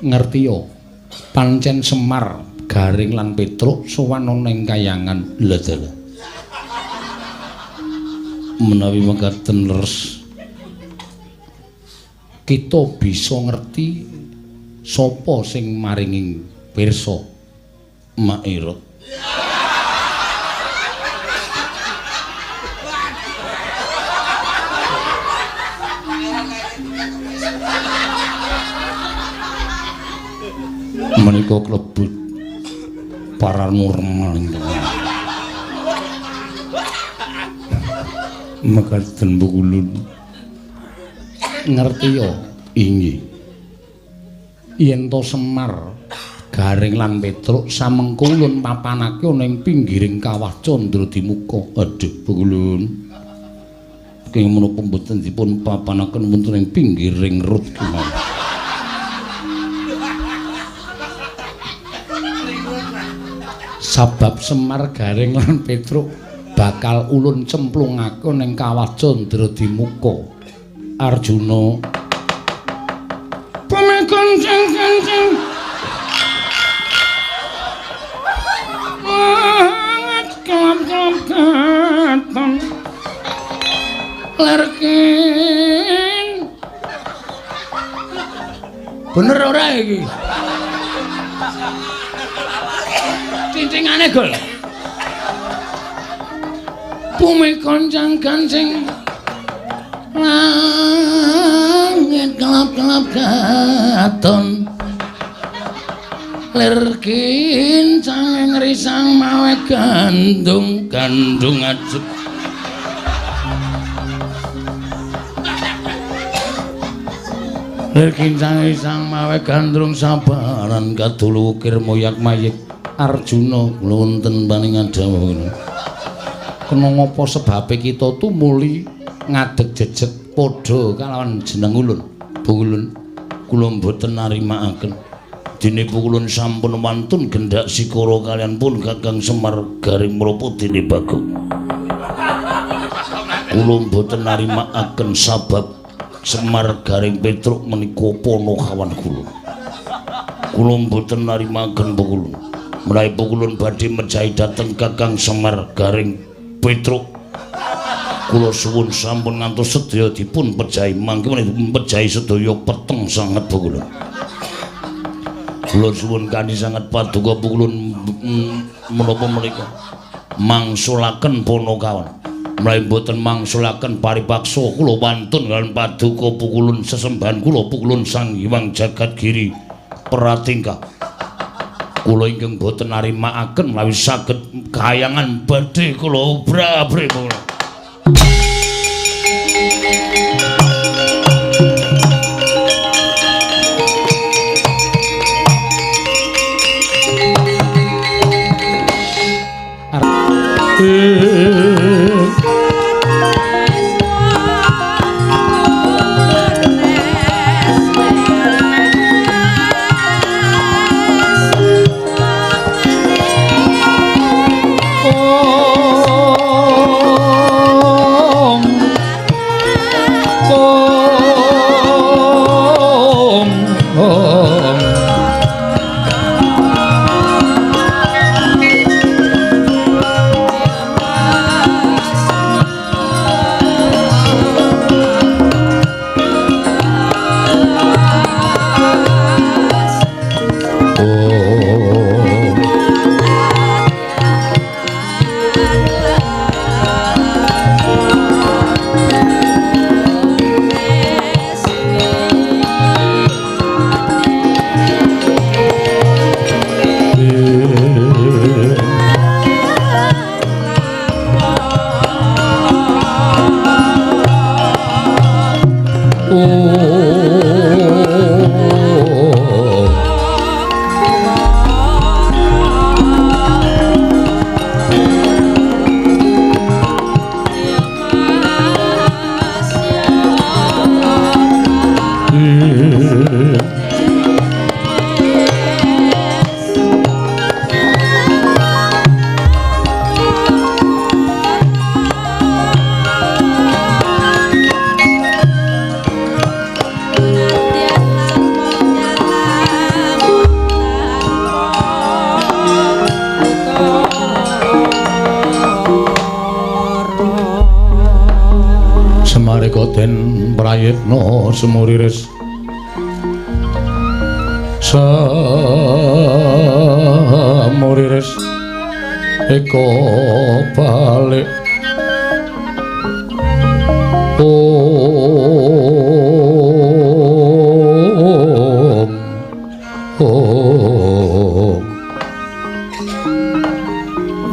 ngertiya pancen Semar Garing lan Petruk sowan ana ing kayangan lha dalah menawi mekaten leres kita bisa ngerti sapa sing maringi pirsa Mairut menika klebet paranormal mekaten Bukulun ngerti ya inggih yen to Semar Garing lan Petruk samengko ulun papanake ana ing pinggiring kawah Candradimuka aduh Bukulun kenging menapa mboten dipun papanaken wonten ing pinggiring rut kemawon sabab Semar Garing lan Petruk bakal ulun cemplungake ning kawah Candradimuka Arjuna pamekancing mangat katon lerkin bener ora iki cincingane gol bumi kancing langit kelap-kelap katon lerkin cangeng risang mawe gandung ajeg lerkin cangeng risang mawe gandrung sabaran kadulu ukir moyak mayik Arjuna wonten paningan dawuh kena ngapa sebabe kita tumuli ngadeg jejeg padha kalawan jeneng ulun Bukulun kula mboten narimakaken dene Bukulun sampun wantun gendhak sikara kalian pun Kakang Semar Garing mrapa dene Bagong kula mboten narimakaken sabab Semar Garing Petruk menika ponokawan kula mboten narimakaken Bukulun menawi Bukulun badhe mejahi dhateng Kakang Semar Garing Petruk kula suwun sampun ngantos sedaya dipun pejahi mangke menawi pejahi sedaya peteng sanget Bukulun kula suwun kanthi sanget paduka Bukulun menapa menika mangsulaken ponokawan menawi boten mangsulaken paripaksa kula wantun kaliyan paduka Bukulun sesembahan kula Bukulun Sang Hyang Jagadgiri Pratingkah kula ingkang boten narimakaken menawi saged kahayangan badhe kula obrak-abrik kula oh prayitna semuriris semuriris eko balik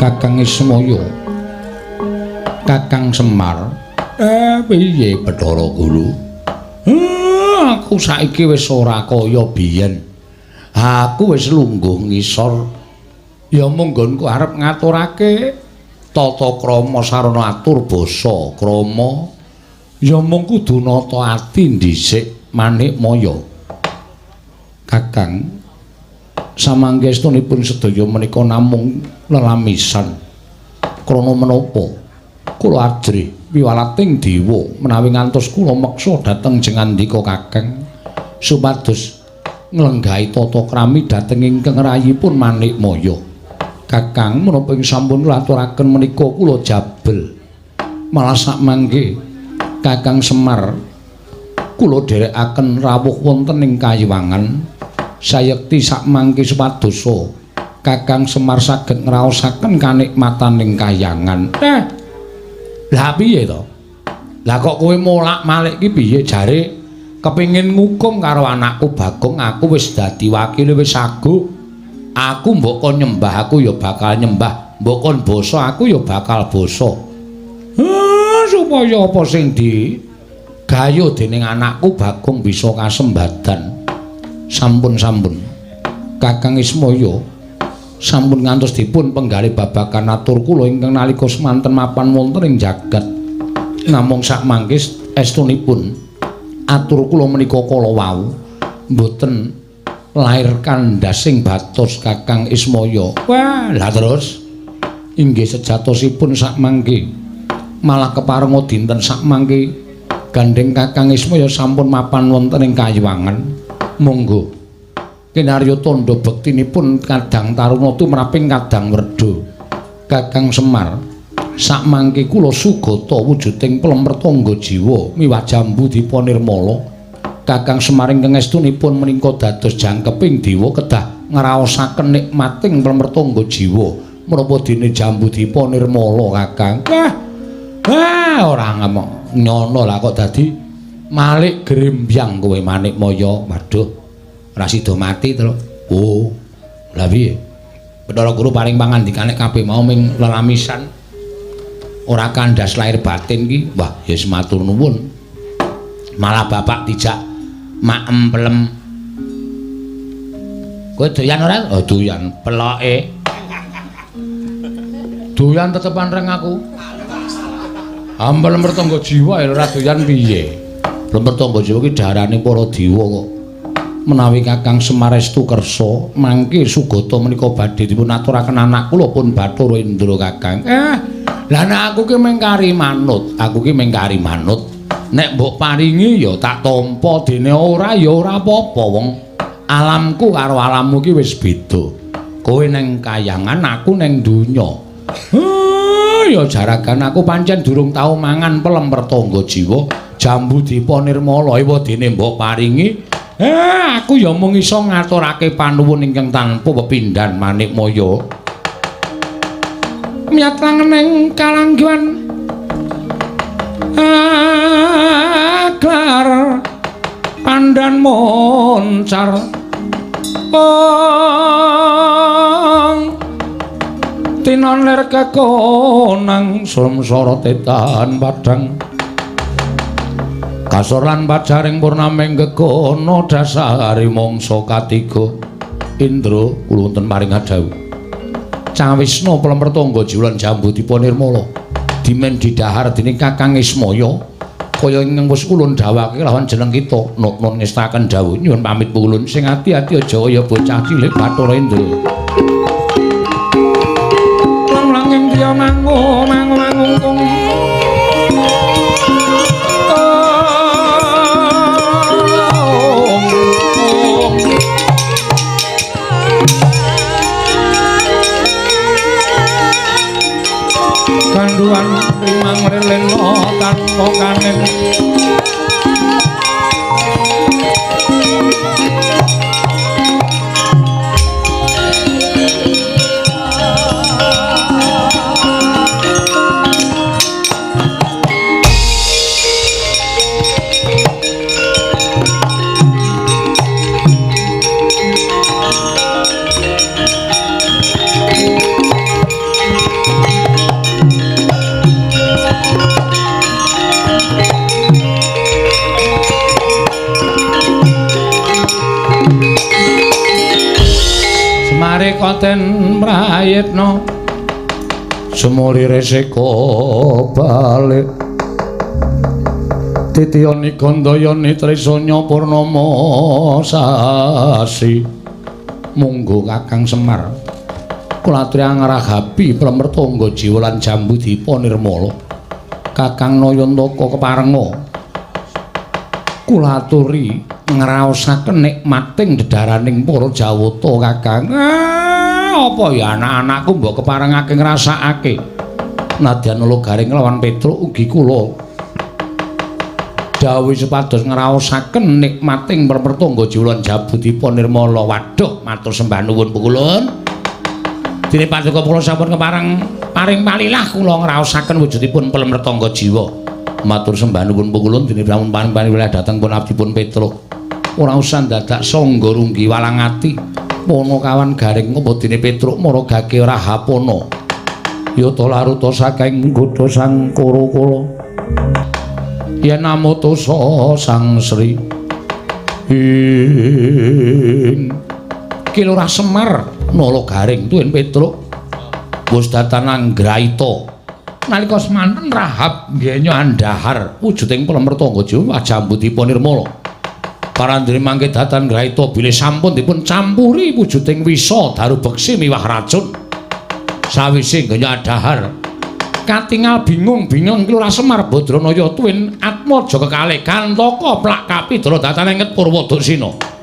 Kakang Ismaya Kakang Semar piye Bathara Guru aku saiki wis ora kaya biyen aku wis lungguh ngisor ya mung nggonku arep ngaturake tata krama sarana atur basa krama ya mung kudu nata ati dhisik Manikmaya Kakang samanggestunipun sedaya menika namung lelamisan krana menapa kula ajrih piwalating dewa menawi ngantos kula meksa dhateng jengandika Kakang supados nglenggahi tata krami dhateng ingkang rayipun Manikmaya Kakang menapa ing sampun kula aturaken menika kula jabel malah sakmangke Kakang Semar kula dherekaken rawuh wonten ing Kayiwangan sayekti sakmangke supadosa Kakang Semar saged ngraosaken kanikmataning kahyangan. Lah piye to? Lah kok kowe molak-malik iki piye jare kepengin ngukum karo anakku Bagong aku wis dadi wakile wis saguh. Aku mbok kon nyembah aku ya bakal nyembah, mbok kon basa aku ya bakal basa. Supaya apa sing digayo dening anakku Bagong bisa kasembadan. Sampun-sampun Kakang Ismaya sampun ngantos dipun penggalih babagan atur kula ingkang nalika semanten mapan wonten ing jagat namung sakmangke estunipun atur kula menika kala wau mboten lair kandhasing batos Kakang Ismaya. Wah lah terus inggih sejatosipun sakmangke malah keparenga dinten sakmangke gandeng Kakang Ismaya sampun mapan wonten ing Kayiwangan. Monggo kinarya tandha bektinipun kadang taruna tumraping kadang werda Kakang Semar sakmangke kula sugata wujuding pelempertangga jiwa miwah jambu dipanirmala Kakang Semar ingkang estunipun menika dados jangkeping dewa kedah ngraosaken nikmating pelempertangga jiwa menapa dene jambu dipanirmala Kakang ora ngamuk nyono lah kok dadi Malik grembyang kowe Manikmaya. Waduh, ora sida mati to. Oh. Lah piye? Bathara Guru paring pangandikane kabeh mau ming lelamisan. Ora kandhas lahir batin ki. Wah, ya matur nuwun. Malah bapak dijak mak emplem. Kowe doyan ora? Oh, doyan. Peloke. Doyan tetepan reng aku. Ambal mertangga jiwa ora doyan piye? Lempertangga jiwa ki darane para dewa kok. Menawi Kakang Semar estu kersa, mangke sugata menika badhe dipun aturaken anak kula pun Bathara Indra Kakang. Lah nek aku ki mengkari manut, Nek mbok paringi ya tak tampa, dene ora ya ora apa-apa wong. Alamku karo alammu ki wis beda. Kowe ning kahyangan, aku ning donya. Ya jaragan aku pancen durung tau mangan pelempertangga jiwa. Jambu dipanirmala iwa dene mbok paringi aku ya mung iso ngaturake panuwun ingkang tanpa pepindhan Manikmaya miatlangening kalangguan aglar pandan moncar tinoner kekonang samsara tetan padhang kasor lan pajaring purnaming gegono dasari mangsa katiga Indra kula wonten paring adhawuh cawisna pelempertangga jiwa lan jambu dipanirmala dimen didhahar dening Kakang Ismaya kaya ingkang wis kula dhawuhake lawan jeneng kita nun ngestaken dawuh nyuwun pamit pulun sing ati-ati aja kaya bocah cilik Bathara Indra langing dia mangung kanduan rimang releno tanpa kanen nalika den prayitna semulire seka balik titiyani gandayane trisanya purnama sasi munggo Kakang Semar kula aturi angrahapi pramrtangga jiwa lan jambu dipa nirmala Kakang Nayantaka keparenga kula aturi ngraosaken nikmating dedaraning para Jawata Kakang apa ya anak-anakku mbok keparengake ngrasakake nadyan Nalagaring lawan Petruk ugi kula dawuh supados ngraosaken nikmating pramrtangga jiwa lan jambu dipa nirmala waduh matur sembah nuwun pukulun dene paduka kula sampun paring palilah kula ngraosaken wujudipun pramrtangga jiwa matur sembah nuwun pukulun dene sampun paring palilah dhateng pun abdipun Petruk ora usah dadak sangga runggi walang ati pono kawan garing apa dene Petruk maragake ora hapono yata laruta saking nggodha sang Kurakala yen namutusa sang Sri Ki Lurah Semar Nalagaring tuwin Petruk wis datan anggraita nalika semanten Rahab ngenya andhahar wujuding pramrtangga jiwa jambu dipa nirmala parandene mangke datan anggraita bilih sampun dipun campuri wujuding wisa daru beksi miwah racun sawise ngenya andhahar katingal bingung-bingung Ki Lurah Semar Badranaya tuwin atmaja kekalih Gantaka plak kapidra datan enget Purwadasina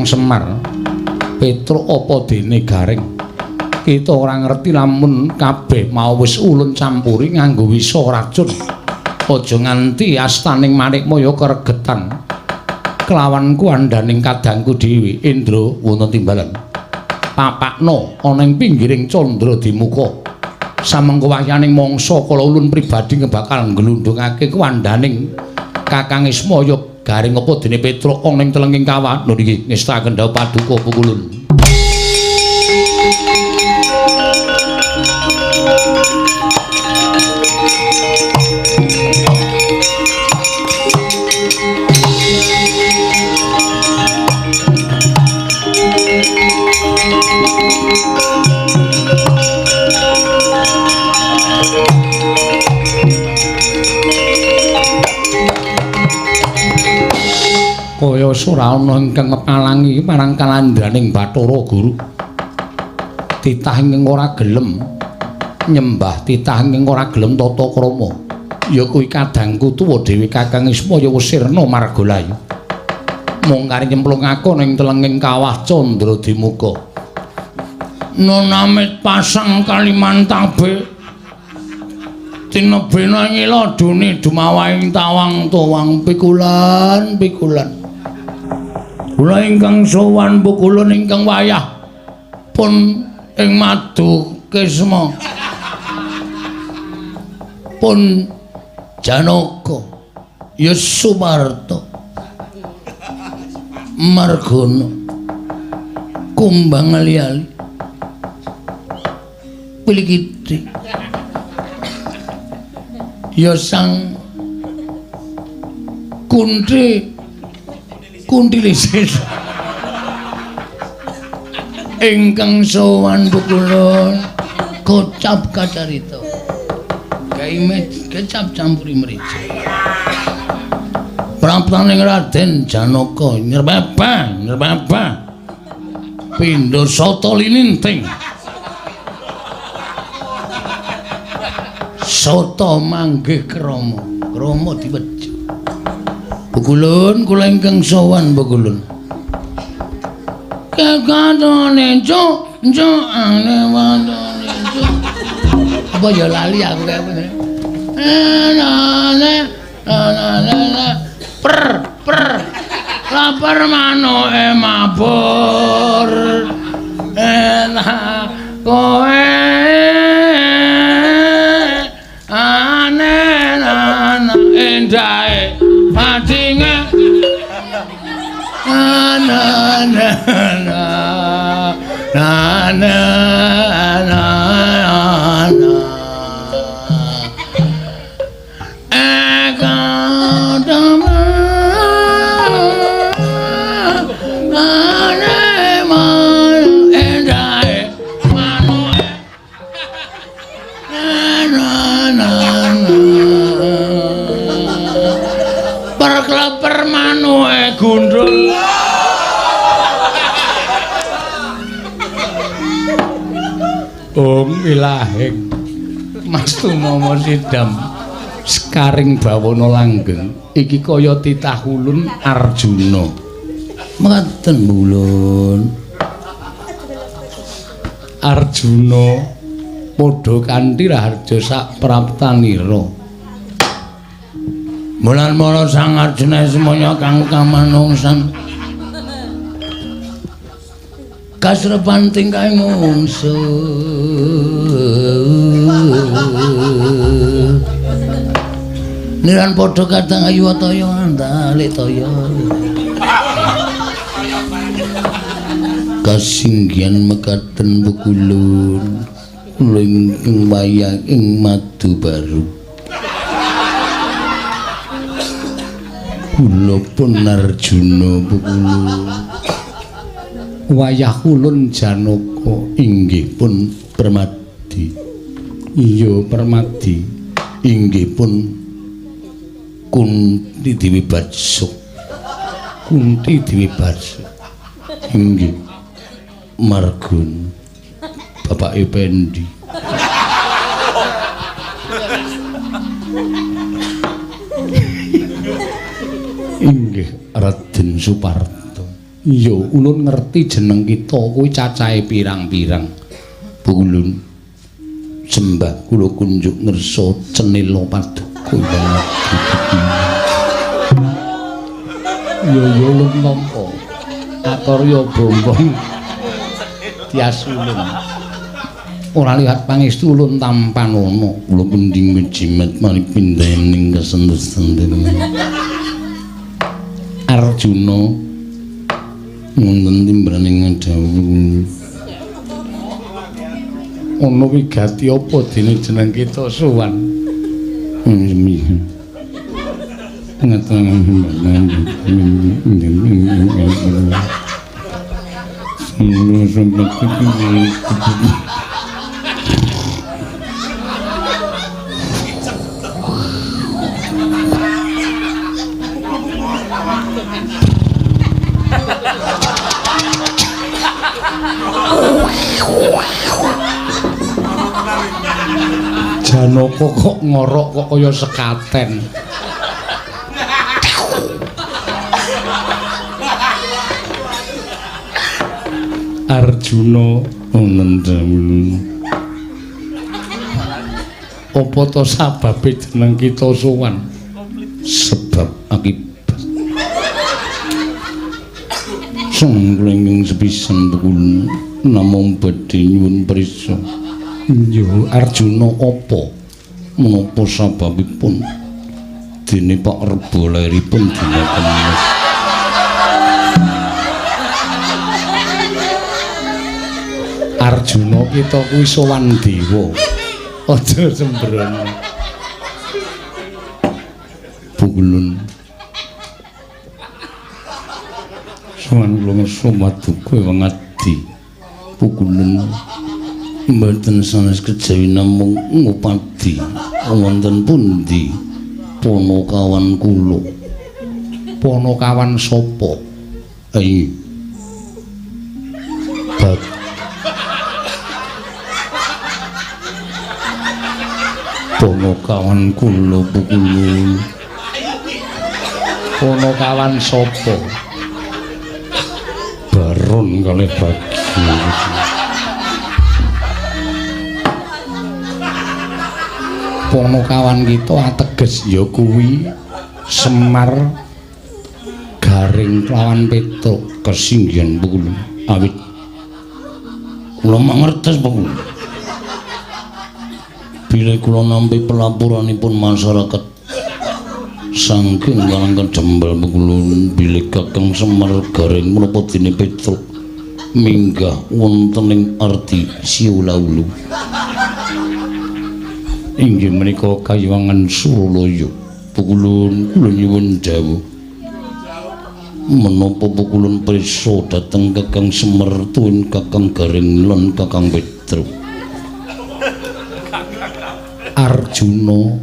Semar Petruk apa dene garing kita ora ngerti lamun kabeh mau wis ulun campuri nganggo wisa racun aja nganti astaning Manikmaya keregetan kelawan kuandaning kadangku dhewe Indra wonten timbalan papakno ana ing pinggiring candra dimuka samengko wahyaning mangsa kala ulun pribadi ngebakal nglundhungake kuandaning Kakang Ismaya garing apa dene Petruk ana ing telenging kawat lho niki ngestaken dawuh paduka pukulun kaya ora ana ingkang ngepalangi marang kalandhaning Bathara Guru titah ingkang ora gelem nyembah titah ingkang ora gelem tata krama ya kuwi kadangku tuwa dhewe Kakang Ismaya Sirna Margalayu mung kari nyemplungake ning telenging kawah candra dimuka nonamit pasang Kalimantabe tinebena ngila duni dumawahing tawang-tawang pikulan kula ingkang sowan pukulun ingkang wayah pun ing madu kesma pun Janaka ya Sumarta Margana kumbang ali-ali Pilikiti ya sang Kuntilisih ingkang sowan pukulun kocap kacarita gaimet kecap campuri merica praptaning Raden Janaka nyrebaba pindha sata lininting sata manggih krama diwejo Bukulun kula ingkang sowan Bukulun kakatone cuk ane watone cuk apa ya lali aku kaya per lapar manuke mabur enak kowe anen endahe patinge perkleper manuke gundul ilahing Mas Tumama Sidam Sekaring Bawana Langgeng iki kaya titah ulun Arjuna mekaten mulun Arjuna padha kanthi raharja sak praptanira mulan mala Sang Arjuna semaya kang kamanungsan kasrepan tingkah mungsuh niran padha kadang ayu toya andale toya kasinggihan mekaten Bukulun ing wayah ing Madu Baru kula pun Arjuna Bukulun wayah ulun Janaka inggih pun Permadi iya Permadi inggih pun Kunti Dewi Batsa inggih Margun bapake Pendi inggih Raden Suparto iya ulun ngerti jeneng kita kuwi cacahe pirang-pirang Bukulun sembah kula kunjuk ngersa cenila paduka ya ulun nampa akarya bombong tias ulun ora lihat pangestu ulun tampan ana kula pending jimat mari pindaning kesendesen Arjuna wonten timbraning dawuh ana wigati apa dene jeneng kita sowan Janaka kok ngorok kok kaya sekaten. Arjuna nendhamu. Apa to sababe jeneng kita sowan? Sebab akibat. Sungklenging sepisan Bukulun namung badhe nyuwun prisa. Yo Arjuna apa menapa sababipun dene Pak Rebo lairipun dina Kamis Arjuna kita kuwi sowan dewa aja sembrono Bukulun sowan kula somaduka wangadi Bukulun mboten sanes kejawi namung ngupadi wonten pundi Ponokawan kula Ponokawan sapa? Ponokawan kula Pukulun. Ponokawan sapa? Baron kalih Bagio. Ponokawan kita ateges ya kuwi Semar Garing lawan Petruk kesinggihan Pukulun. Awit kula mangertos Pukulun. Bilih kula nampi pelapuranipun masyarakat saking kalangkan jembal Pukulun bilih Kakang Semar Garing menapa dene Petruk minggah wonten ing arti Siulaulu. Inggih menika Kayuwangan Suralaya. Pukulun kula nyuwun dawuh menapa Pukulun prisa dhateng Kakang Semar tuwin Kakang Garing lan Kakang Petruk. Arjuna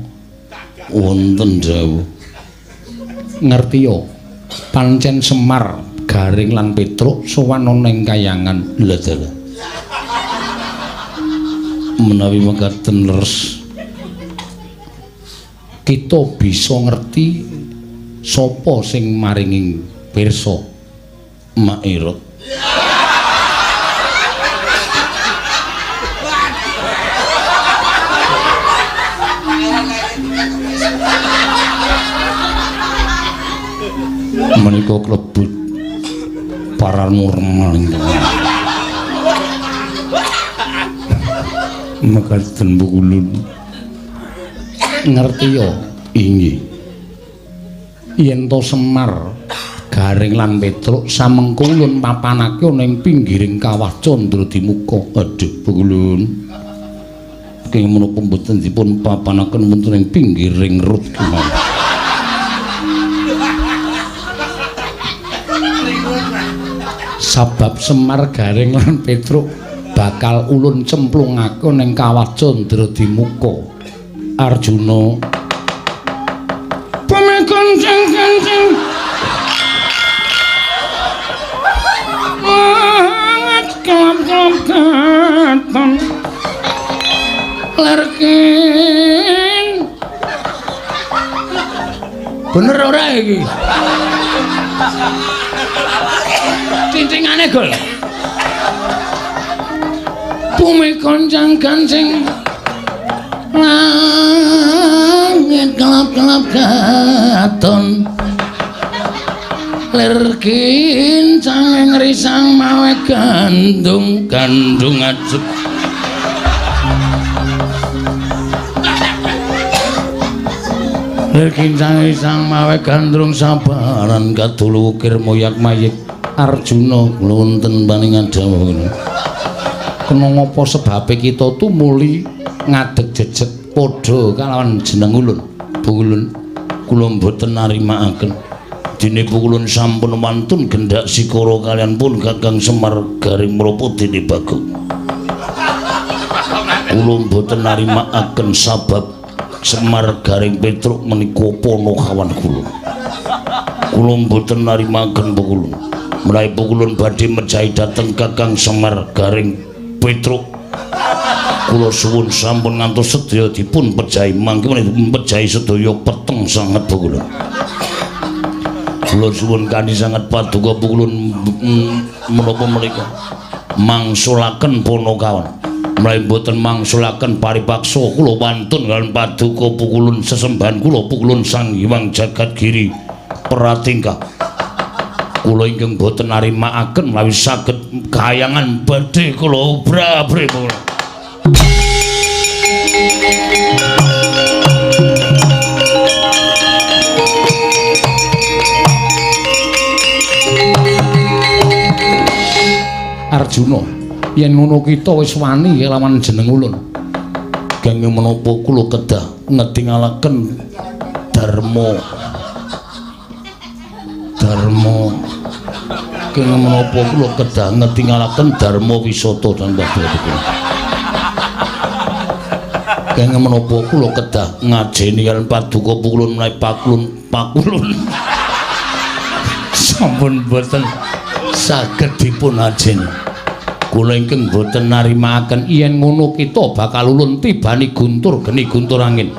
wonten dawuh ngertiya pancen Semar Garing lan Petruk sowan ana ing Kayangan. Lha dalah menawi mekaten leres kita bisa ngerti sapa sing maringi pirsa Mairot. Menika klebet paranormal mekaten Pukulun ngerti ya inggih yen to Semar Garing lan Petruk samengko ulun papanake ana ing pinggiring kawah Candra Dimuka. Aduh Pukulun kenging menapa mboten dipun papanaken wonten ing pinggiring rut kemawon. Sabab Semar Garing lan Petruk bakal ulun cemplungake ning kawah Candra Dimuka. Arjuna pamekancing mangat kelap-kelap katon lerkin bener ora iki cincingane gol bumi koncang-kancing langit kelap-kelap katon lerkin cangeng risang mawe gandung ajep lerkin cangeng risang mawe gandrung sabaran kadulu ukir moyak mayik. Arjuna wonten paningan dawuh kena ngapa sebabe kita tumuli ngadeg jejeg padha kalawan jeneng ulun. Pukulun kula mboten narimakaken dene Pukulun sampun mantun gendhak sikara kalian pun Kakang Semar Garing menapa dene Bagong. Kula mboten narimakaken sabab Semar Garing Petruk menika ponokawan kula. Kula mboten narimakaken Pukulun. Mulai Pukulun badhe mejahi dhateng Kakang Semar Garing Petruk. Kula suwun sampun ngantos sedaya dipun pejahi mangke menika pejahi sedaya peteng sanget Pukulun. Kula suwun kanthi sanget paduka Pukulun menapa menika mangsulaken ponokawan. Mulai boten mangsulaken paripaksa kula wantun kaliyan paduka Pukulun sesembahan kula Pukulun Sang Hyang Jagadgiri Pratingkah. Kula ingkang boten narimakaken menawi saged kayangan badhe kula obra-abri kula. Arjuna, yen ngono kita wis wani kelawan jeneng ulun. Kenging menapa kula kedah ngedingalaken Darma kenging menapa kula kedah ngedingalaken Darma Wisata dan Babadipun. Kenging menapa kula kedah ngajeni kaliyan paduka Pukulun menawi pakulun sampun boten saged dipun ajeng. Kula ingkang boten narimaken yen ngono kita bakal ulun tibani guntur geni guntur angin.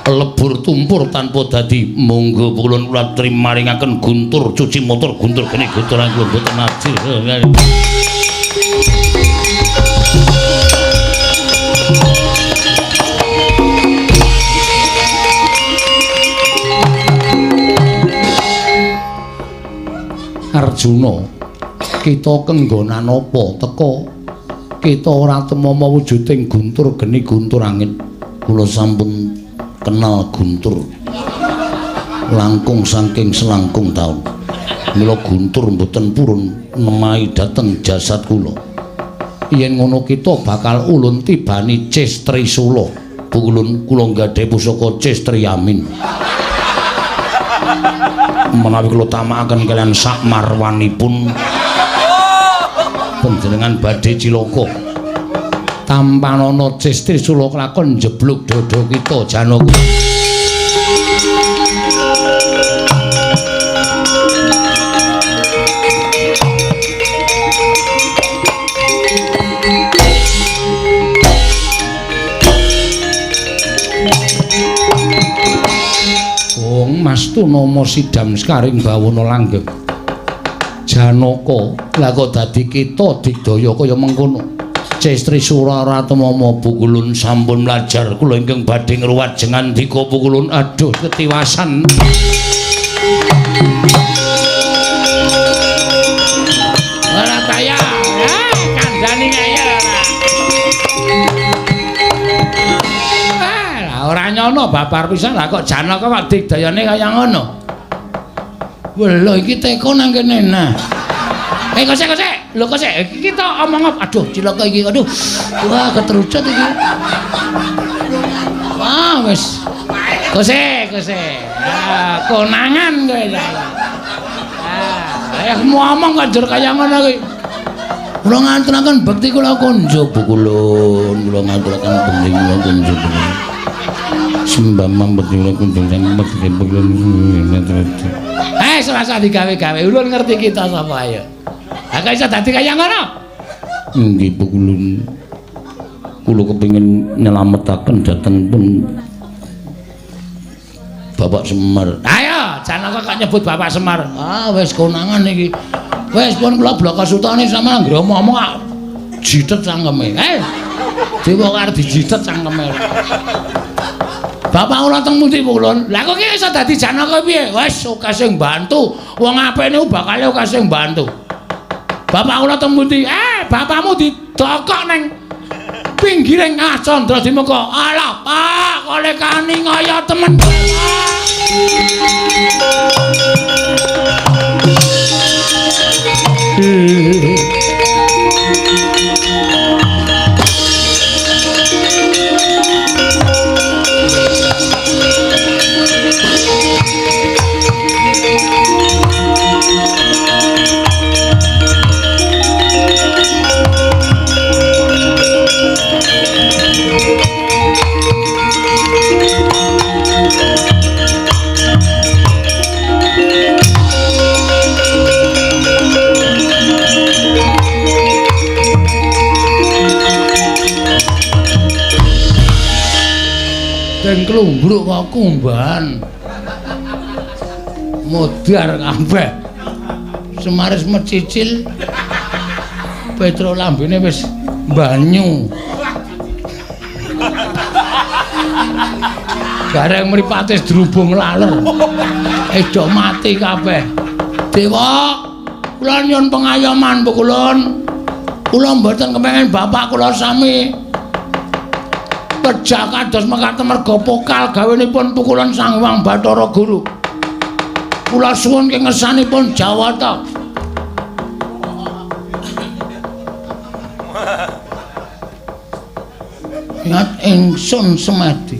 Lebur tumpur tanpa dadi monggo kula kula trimaringaken guntur cuci motor guntur geni guntur angin boten ajeng. Arjuna, kita kenggonan apa teka kita ora temama wujuding guntur geni guntur angin. Kula sampun kenal guntur langkung saking selangkung taun. Mila guntur mboten purun nemahi dhateng jasad kula. Yen ngono kita bakal ulun tibani Cestri Sula. Pukulun kula gadhe pusaka Cestri Yamin. Menawi kula tamakaken kalian sak marwanipun panjenengan badhe cilaka tampanana Cestri Sula kelakon jebluk dada kita Janaka. Mastu nama sidam skaring bawana langgeng Janaka. Lah kok dadi kita digdaya kaya mengkono. Cestri Sura Ratemama Pukulun sampun mlajar kula ingkang badhe ngruwajengan dika Pukulun aduh ketiwasan. Ora kaya kandhani kaya ora nyono babar pisan lah kok Janaka kok digdayane kaya ngono. Lho iki teko nang kene nah. Kosek. Lho kosek kita omong apa? Aduh cilaka iki. Aduh. Wah keterucut iki. Wah wis. Kosek. Konangan kowe. Ngomong kok njur kaya ngono kuwi. Kula ngaturaken bekti kula konjo Pukulun. Kula ngaturaken bekti kula konjo. Sembah mambet kula kunjung sang bekti Pukulun. Selasa digawe-gawe ulun ngerti kita sapa ayo. Lah kok iso dadi kaya ngono? Nggih Pukulun. Kula kepengin nyelametaken dhatengipun Bapak Semar. Ayo, Janaka kok nyebut Bapak Semar. Wis konangan iki. Wis pun kula bloko sutane sampeyan nggih omong-omong jitet cangkeme. Dewa arep dijitet cangkeme. Bapak kula teng pundi Pukulun? Lah kok iki iso dadi Janaka piye? Wis oke sing bantu. Wong apik niku bakale oke sing bantu. Bapak kula teng pundi? Bapakmu didokok nang pinggiring Candra Dimeka. Alah, Pak, kolekani ngaya temen. Den klumbruk kok kumban. Modar kabeh. Semaris mecicil. Petro lambene wis banyu. Gareng mripatis drubung laler. Edo mati kabeh. Dewa, kula nyuwun pengayoman Pukulun. Kula mboten kepengin bapak kula sami pejak kados mekaten merga pokal gawenipun Pukulun Sang Hyang Bathara Guru. Kula suwun kengersanipun Jawata. Ingat ingsun semedi.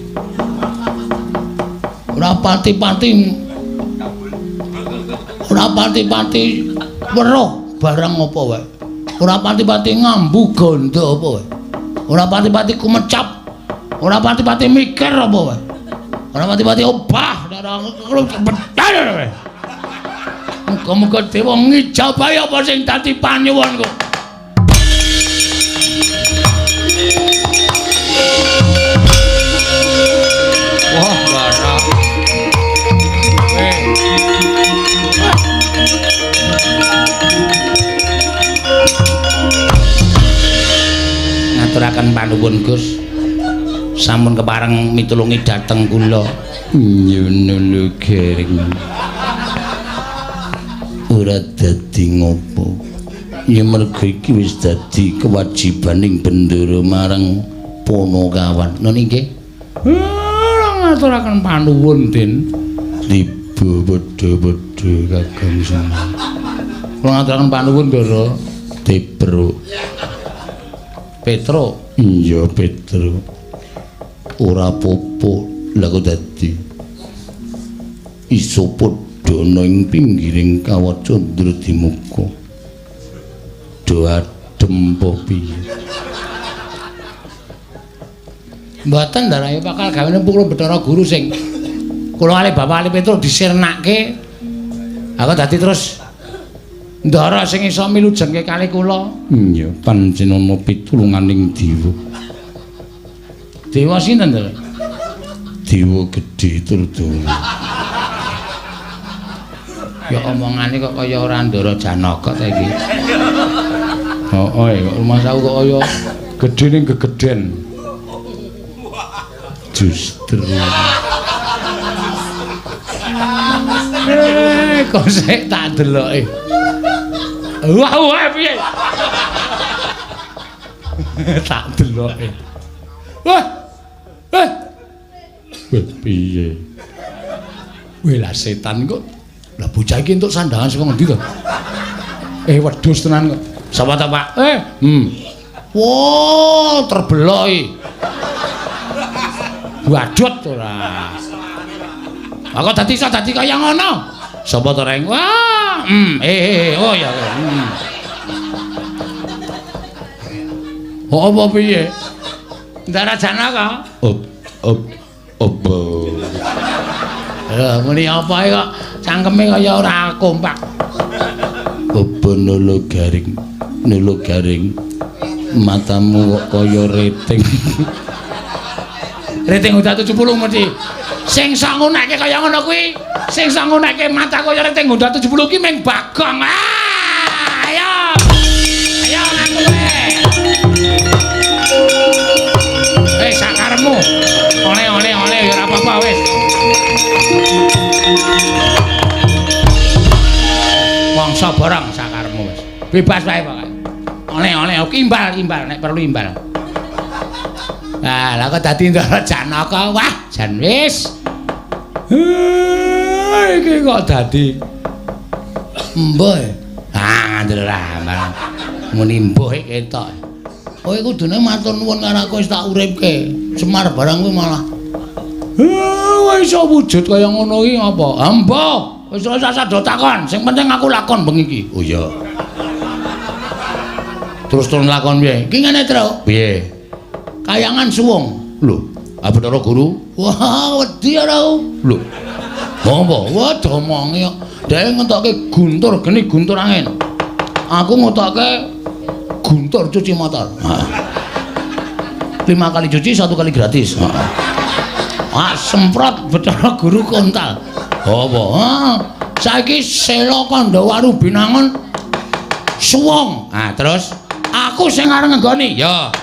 Ora pati-pati weruh barang apa wae. Ora pati-pati ngambu gondo apa wae. Ora pati-pati kumecap. Ora pati-pati mikir apa wae. Ora pati-pati obah Muga-muga dewa ngijabahi apa sing dadi panyuwunku. Wah, Bara. Ngaturaken panuwun Gus. Sampun kepareng mitulungi dhateng kula. Nyono lho Gering. Ora dadi ngopo. Ya mergo iki wis dadi kewajibaning bendara marang Ponokawan. Ngono nggih. Ngaturaken panuwun Den. Tiba wedha-wedha Kakang Semar. Kula ngaturaken panuwun Ndara Depro. Petro. Iya Petro. Ora apa-apa lha kok dadi iso padha ana ing pinggiring kawaca Dredimuka. Do adem apa piye? Mboten ndarahe bakal gawene kula Bathara Guru sing kula kali Bapak Ali Petro disirnake. Aku dadi terus ndara sing iso milujengke kali kula. Iya, panjenengan pitulunganing dewa. Dewa sinten to? Dewa gedhe tur donya. Ya omongane kok kaya ora Ndara Janaka ta iki. Heeh, kok rumah saku kok kaya gedhe ning gegeden. Justru. Kok sik tak deloke. Wah, piye? Tak deloke. Wah. Piye? Weh lah setan kok. Lah bocah iki entuk sandangan saka ngendi to? Wedhus tenan kok. Sapa ta, Pak? Wah, terbelok iki. Wadut ora. Kok dadi iso dadi kaya ngono? Sapa to reng? Wah, oh ya. Oh apa piye? Ndara Janaka? Apa? Muni apa kok cangkeme kaya ora kompak. Apa nolo garing. Matamu kok kaya reting. Reting udah 70 mesti. Sing iso nguneke kaya ngono kuwi, sing iso nguneke mata kaya reting udah 70 ki meng Bagong. Ayo. Ayo ngaku wae. Sakarmu. Oleh ya ora apa-apa wis. Mangsa barang sakarmu wis. Bebas wae pokoke. Oleh imbal nek perlu imbal. Lah kok dadi Ndara Janaka. Wah, jan wis. Iki kok dadi mbuh. Ngandel ra. Muni mbuh ketok. Kowe kudune matur nuwun karo aku wis tak uripke. Semar barang kuwi malah. Wis iso wujud kaya ngono iki apa? Mbah, wis ora usah do takon. Sing penting aku lakon bengi iki. Oh iya. Terus lakon piye? Ki ngene, Tru. Piye? Kayangan suwung. Lho, Bathara Guru. Wah, wedi ora. Lho. Apa? Wah, domonge kok. Dhek ngentokke guntur geni guntur angin. Aku ngentokke guntur cuci motor. 5 kali cuci 1 kali gratis. Semprot Bathara Guru kontal. Apa? Saiki Sela Kandawaru binangun suwung. Terus aku sing arep nggoni. Ya.